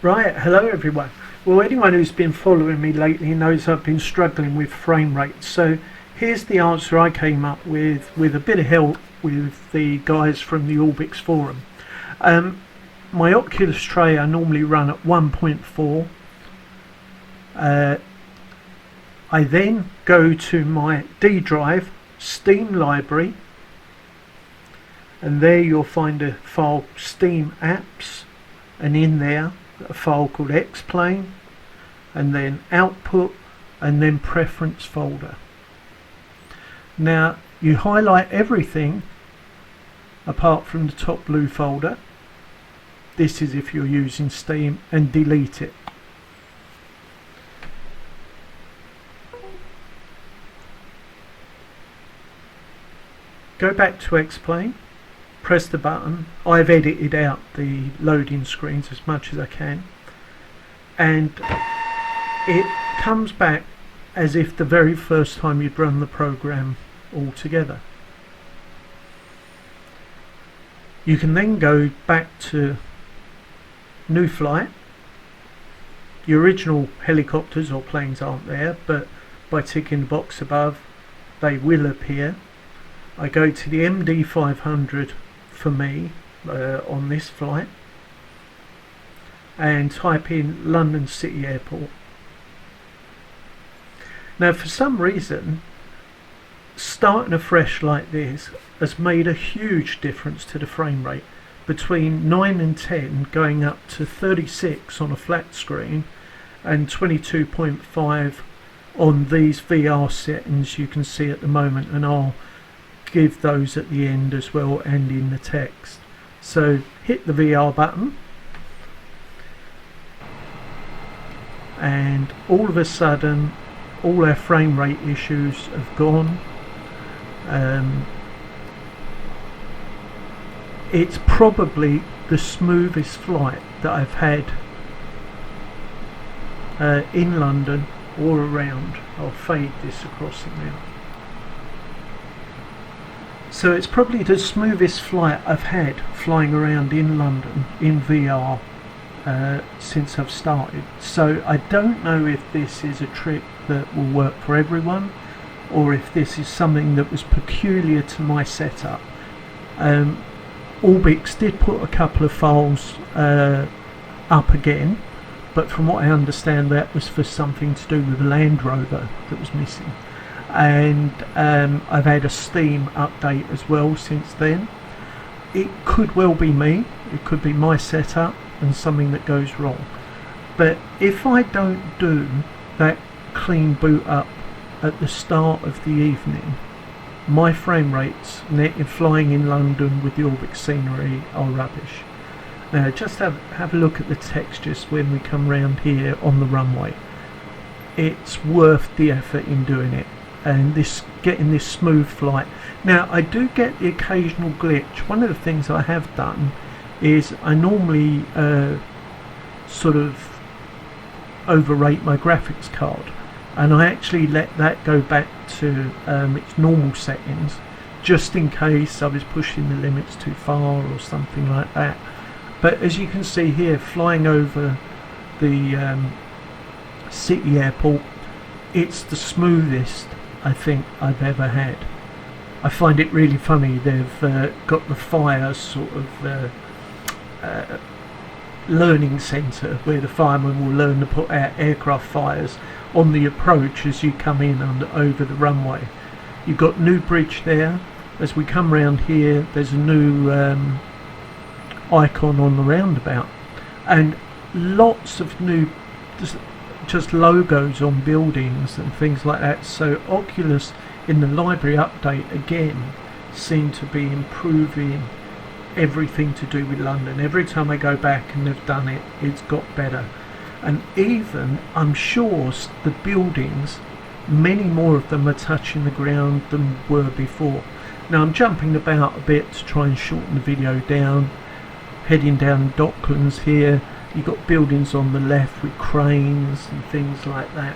Right, hello everyone. Well, anyone who's been following me lately knows I've been struggling with frame rate. So here's the answer I came up with a bit of help with the guys from the Orbx forum. My Oculus tray I normally run at 1.4. I then go to my D drive, SteamLibrary, and there you'll find a file steamapps, and in there a file called X-Plane, and then output, and then preference folder. Now you highlight everything apart from the top blue folder. This is if you're using Steam, and delete it. Go back to X-Plane, press the button. I've edited out the loading screens as much as I can, and it comes back as if the very first time you'd run the program altogether. You can then go back to New Flight. The original helicopters or planes aren't there, but by ticking the box above they will appear. I go to the MD 500 for me on this flight and type in London City Airport. Now for some reason starting afresh like this has made a huge difference to the frame rate. Between 9 and 10 going up to 36 on a flat screen and 22.5 on these VR settings you can see at the moment, and I'll give those at the end as well and in the text. So hit the VR button and all of a sudden all our frame rate issues have gone. It's probably the smoothest flight that I've had in London or around. I'll fade this across it now. So it's probably the smoothest flight I've had flying around in London in VR since I've started. So I don't know if this is a trick that will work for everyone, or if this is something that was peculiar to my setup. Orbx did put a couple of files up again, but from what I understand that was for something to do with a Land Rover that was missing. And I've had a Steam update as well since then. It could well be me, it could be my setup and something that goes wrong. But if I don't do that clean boot up at the start of the evening, my frame rates flying in London with the Orbx scenery are rubbish. Now just have a look at the textures when we come round here on the runway. It's worth the effort in doing it, and getting this smooth flight. Now I do get the occasional glitch. One of the things I have done is I normally sort of overrate my graphics card, and I actually let that go back to its normal settings just in case I was pushing the limits too far or something like that. But as you can see here, flying over the city airport, it's the smoothest I think I've ever had. I find it really funny they've got the fire sort of learning centre where the firemen will learn to put out aircraft fires on the approach as you come in over the runway. You've got New Bridge there. As we come round here there's a new icon on the roundabout, and lots of new just logos on buildings and things like that. So Oculus in the library update again seem to be improving everything to do with London. Every time I go back and they've done it, it's got better. And even I'm sure the buildings, many more of them are touching the ground than were before. Now I'm jumping about a bit to try and shorten the video down. Heading down Docklands here, you've got buildings on the left with cranes and things like that.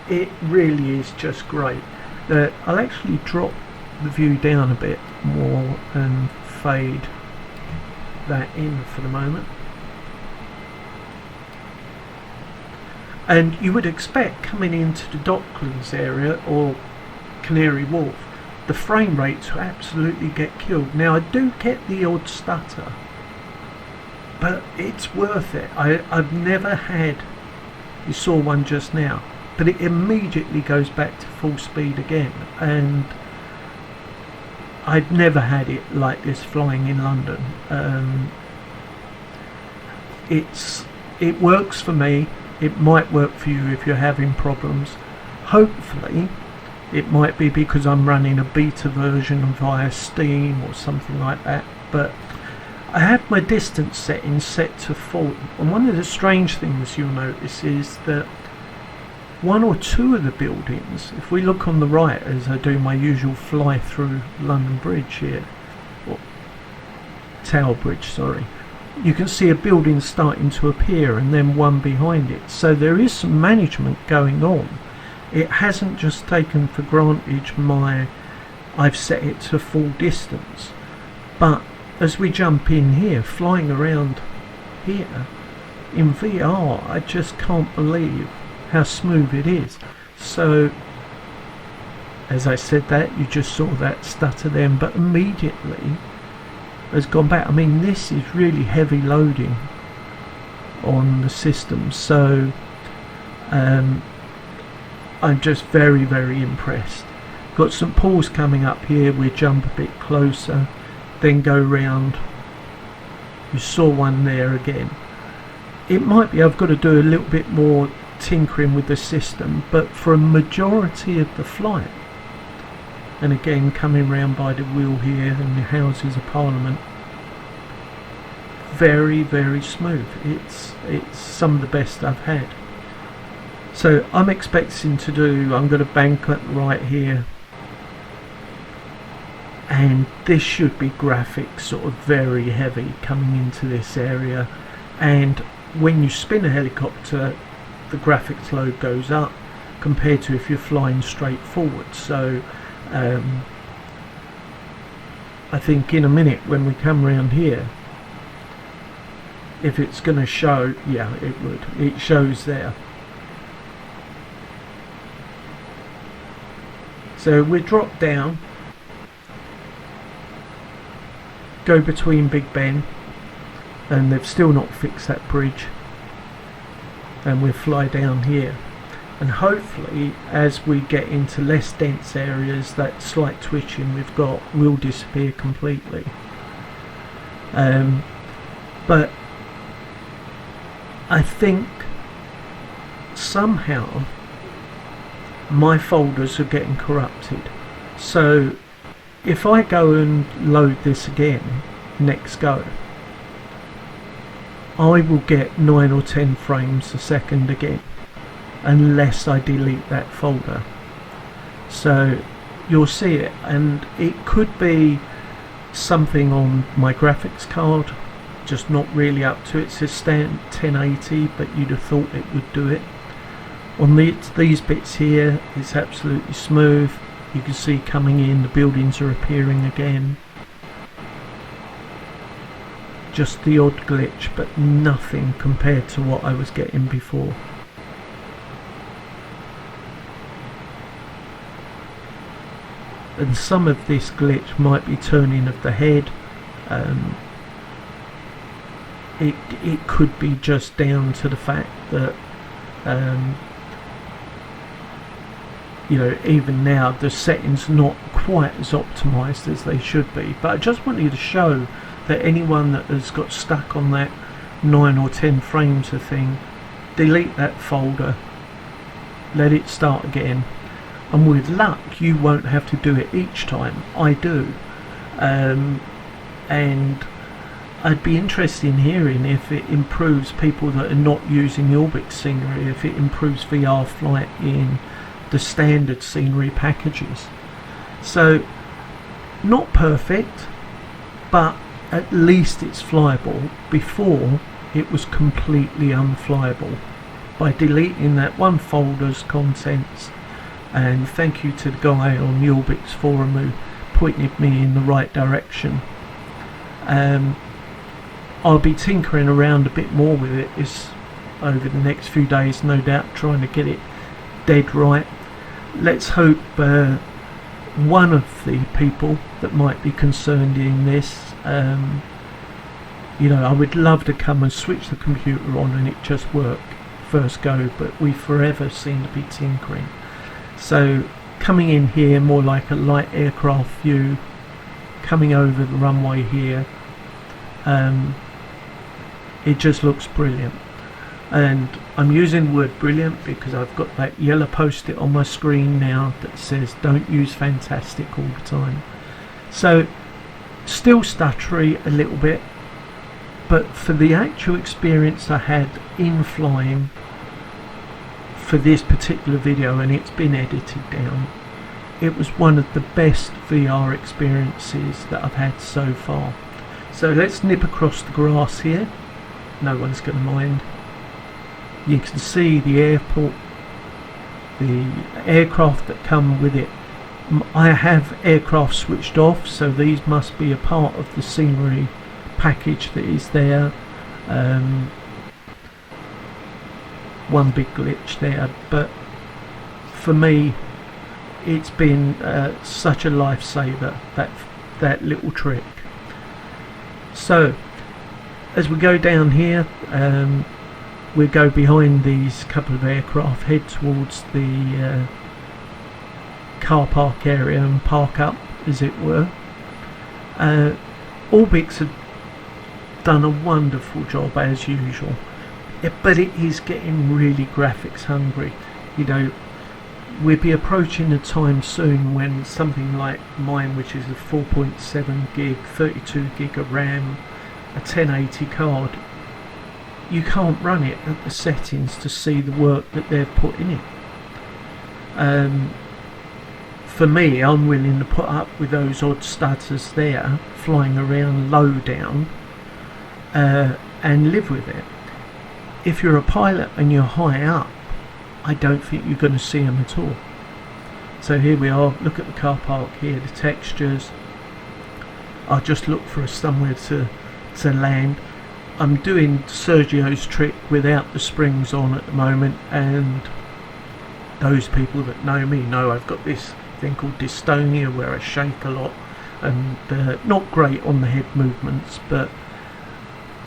It really is just great. I'll actually drop the view down a bit more and fade that in for the moment. And you would expect coming into the Docklands area or Canary Wharf, the frame rate to absolutely get killed. Now I do get the odd stutter, but it's worth it. I've never had, you saw one just now, but it immediately goes back to full speed again, and I've never had it like this flying in London. It works for me. It might work for you if you're having problems. Hopefully it might be because I'm running a beta version via Steam or something like that, but I have my distance settings set to full, and one of the strange things you'll notice is that one or two of the buildings, if we look on the right as I do my usual fly through London Bridge here, or Tower Bridge, sorry, you can see a building starting to appear and then one behind it. So there is some management going on. It hasn't just taken for granted I've set it to full distance. But as we jump in here, flying around here in VR, I just can't believe how smooth it is. So as I said that, you just saw that stutter then, but immediately has gone back. I mean, this is really heavy loading on the system, so I'm just very, very impressed. Got St Paul's coming up here. We'll jump a bit closer, then go round. You saw one there again. It might be I've got to do a little bit more tinkering with the system, but for a majority of the flight, and again coming round by the wheel here and the Houses of Parliament, very, very smooth. It's some of the best I've had. So I'm expecting to do, I'm going to bank it right here, and this should be graphics sort of very heavy coming into this area, and when you spin a helicopter the graphics load goes up compared to if you're flying straight forward. So I think in a minute when we come round here, if it's going to show, yeah, it would. It shows there. So we drop down, go between Big Ben, and they've still not fixed that bridge, and we'll fly down here, and hopefully as we get into less dense areas that slight twitching we've got will disappear completely. But I think somehow my folders are getting corrupted, so if I go and load this again next go, I will get 9 or 10 frames a second again unless I delete that folder. So you'll see it, and it could be something on my graphics card just not really up to it. It says 1080, but you'd have thought it would do it. On these bits here it's absolutely smooth. You can see coming in, the buildings are appearing again. Just the odd glitch, but nothing compared to what I was getting before. And some of this glitch might be turning of the head. It could be just down to the fact that you know, even now the settings not quite as optimized as they should be. But I just wanted to show that anyone that has got stuck on that 9 or 10 frames of thing, delete that folder, let it start again, and with luck you won't have to do it each time. I do, and I'd be interested in hearing if it improves people that are not using the Orbx scenery, if it improves VR flight in the standard scenery packages. So not perfect, but at least it's flyable. Before it was completely unflyable. By deleting that one folder's contents, and thank you to the guy on the Orbx forum who pointed me in the right direction, I'll be tinkering around a bit more with it. over the next few days, no doubt, trying to get it dead right. Let's hope one of the people that might be concerned in this, you know, I would love to come and switch the computer on and it just work first go, but we forever seem to be tinkering. So coming in here more like a light aircraft view, coming over the runway here, it just looks brilliant. And I'm using the word brilliant because I've got that yellow post-it on my screen now that says don't use fantastic all the time. So still stuttery a little bit, but for the actual experience I had in flying for this particular video, and it's been edited down, it was one of the best VR experiences that I've had so far. So let's nip across the grass here, no one's going to mind. You can see the airport, the aircraft that come with it. I have aircraft switched off, so these must be a part of the scenery package that is there. One big glitch there, but for me it's been such a lifesaver, that little trick. So as we go down here, we go behind these couple of aircraft, head towards the car park area and park up, as it were. Orbx have done a wonderful job as usual, but it is getting really graphics hungry. You know, we'll be approaching a time soon when something like mine, which is a 4.7 gig, 32 gig of RAM, a 1080 card, you can't run it at the settings to see the work that they've put in it. For me, I'm willing to put up with those odd stutters there flying around low down and live with it. If you're a pilot and you're high up, I don't think you're going to see them at all. So here we are, look at the car park here, the textures. I'll just look for somewhere to land. I'm doing Sergio's trick without the springs on at the moment, and those people that know me know I've got this thing called dystonia where I shake a lot, and not great on the head movements, but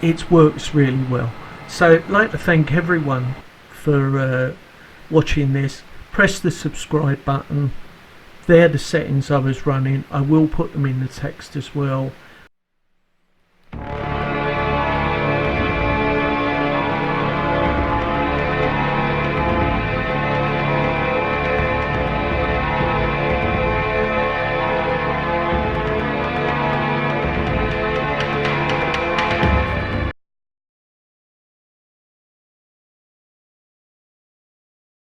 it works really well. So I'd like to thank everyone for watching this. Press the subscribe button. They're the settings I was running. I will put them in the text as well.